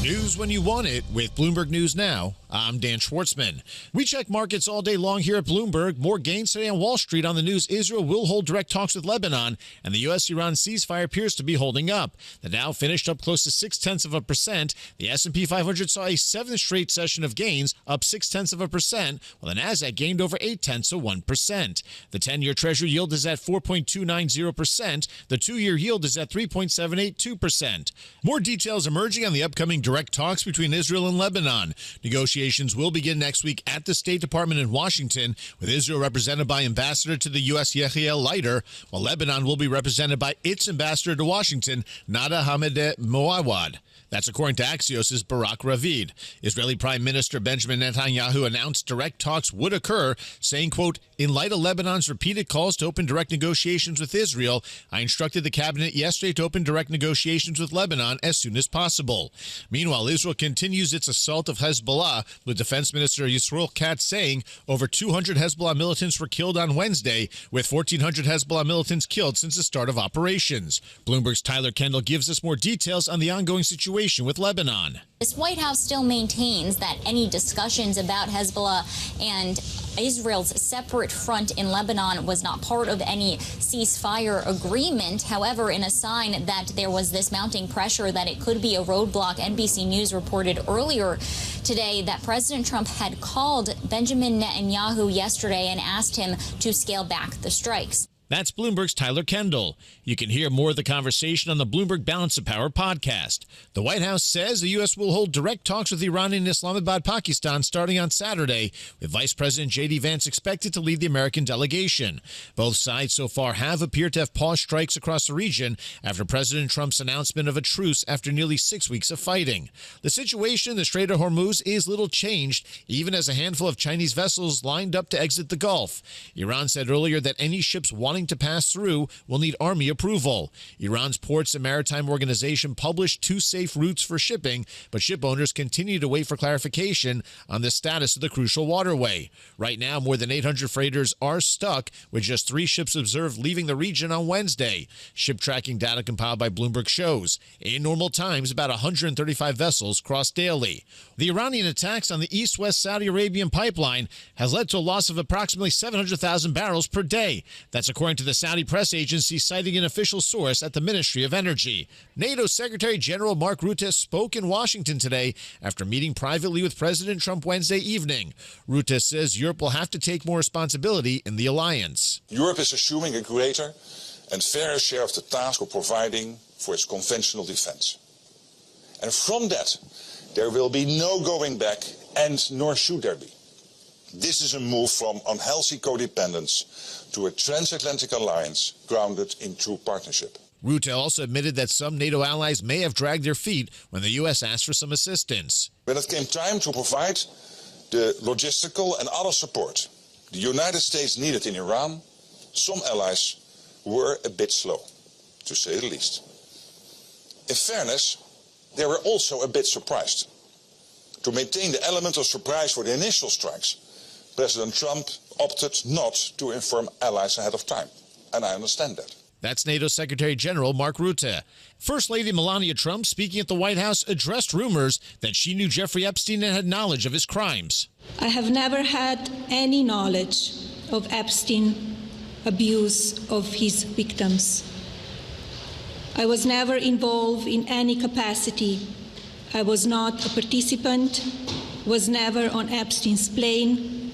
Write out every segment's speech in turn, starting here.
News when you want it with Bloomberg News Now. I'm Dan Schwartzman. We check markets all day long here at Bloomberg. More gains today on Wall Street on the news Israel will hold direct talks with Lebanon, and the U.S.-Iran ceasefire appears to be holding up. The Dow finished up close to 0.6%. The S&P 500 saw a seventh straight session of gains, up 0.6%, while the Nasdaq gained over 0.8%. The 10-year Treasury yield is at 4.290%. The 2-year yield is at 3.782%. More details emerging on the upcoming direct talks between Israel and Lebanon. Negotiations will begin next week at the State Department in Washington, with Israel represented by Ambassador to the U.S. Yechiel Leiter, while Lebanon will be represented by its ambassador to Washington, Nada Hamedeh Moawad. That's according to Axios' Barak Ravid. Israeli Prime Minister Benjamin Netanyahu announced direct talks would occur, saying, quote, "In light of Lebanon's repeated calls to open direct negotiations with Israel, I instructed the cabinet yesterday to open direct negotiations with Lebanon as soon as possible." Meanwhile, Israel continues its assault of Hezbollah, with Defense Minister Yisrael Katz saying over 200 Hezbollah militants were killed on Wednesday, with 1,400 Hezbollah militants killed since the start of operations. Bloomberg's Tyler Kendall gives us more details on the ongoing situation with Lebanon. This White House still maintains that any discussions about Hezbollah and Israel's separate front in Lebanon was not part of any ceasefire agreement. However, in a sign that there was this mounting pressure that it could be a roadblock, NBC News reported earlier today that President Trump had called Benjamin Netanyahu yesterday and asked him to scale back the strikes. That's Bloomberg's Tyler Kendall. You can hear more of the conversation on the Bloomberg Balance of Power podcast. The White House says the U.S. will hold direct talks with Iran in Islamabad, Pakistan, starting on Saturday, with Vice President J.D. Vance expected to lead the American delegation. Both sides so far have appeared to have paused strikes across the region after President Trump's announcement of a truce after nearly 6 weeks of fighting. The situation in the Strait of Hormuz is little changed, even as a handful of Chinese vessels lined up to exit the Gulf. Iran said earlier that any ships wanting to pass through will need Army approval. Iran's Ports and Maritime Organization published 2 safe routes for shipping, but ship owners continue to wait for clarification on the status of the crucial waterway. Right now, more than 800 freighters are stuck, with just 3 ships observed leaving the region on Wednesday. Ship tracking data compiled by Bloomberg shows in normal times about 135 vessels cross daily. The Iranian attacks on the east-west Saudi Arabian pipeline has led to a loss of approximately 700,000 barrels per day. That's according to the Saudi press agency, citing an official source at the Ministry of Energy. NATO Secretary General Mark Rutte spoke in Washington today after meeting privately with President Trump Wednesday evening. Rutte says Europe will have to take more responsibility in the alliance. Europe is assuming a greater and fairer share of the task of providing for its conventional defense. And from that, there will be no going back, and nor should there be. This is a move from unhealthy codependence to a transatlantic alliance grounded in true partnership. Rutte also admitted that some NATO allies may have dragged their feet when the U.S. asked for some assistance. When it came time to provide the logistical and other support the United States needed in Iran, some allies were a bit slow, to say the least. In fairness, they were also a bit surprised. To maintain the element of surprise for the initial strikes, President Trump opted not to inform allies ahead of time, and I understand that. That's NATO Secretary General Mark Rutte. First Lady Melania Trump, speaking at the White House, addressed rumors that she knew Jeffrey Epstein and had knowledge of his crimes. I have never had any knowledge of Epstein abuse of his victims. I was never involved in any capacity. I was not a participant, was never on Epstein's plane,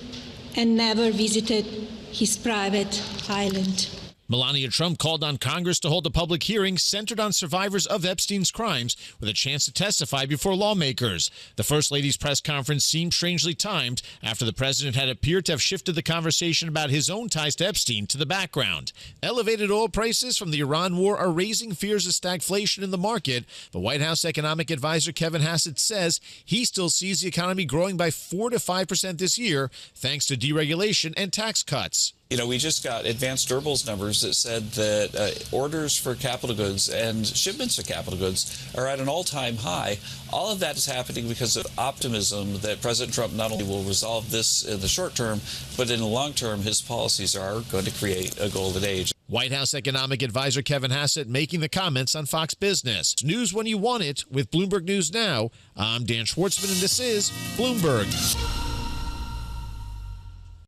and never visited his private island. Melania Trump called on Congress to hold a public hearing centered on survivors of Epstein's crimes with a chance to testify before lawmakers. The First Lady's press conference seemed strangely timed after the president had appeared to have shifted the conversation about his own ties to Epstein to the background. Elevated oil prices from the Iran war are raising fears of stagflation in the market. The White House economic advisor Kevin Hassett says he still sees the economy growing by 4 to 5% this year, thanks to deregulation and tax cuts. You know, we just got advanced durables numbers that said that orders for capital goods and shipments of capital goods are at an all-time high. All of that is happening because of optimism that President Trump not only will resolve this in the short term, but in the long term, his policies are going to create a golden age. White House economic advisor Kevin Hassett making the comments on Fox Business. News when you want it with Bloomberg News Now. I'm Dan Schwartzman, and this is Bloomberg.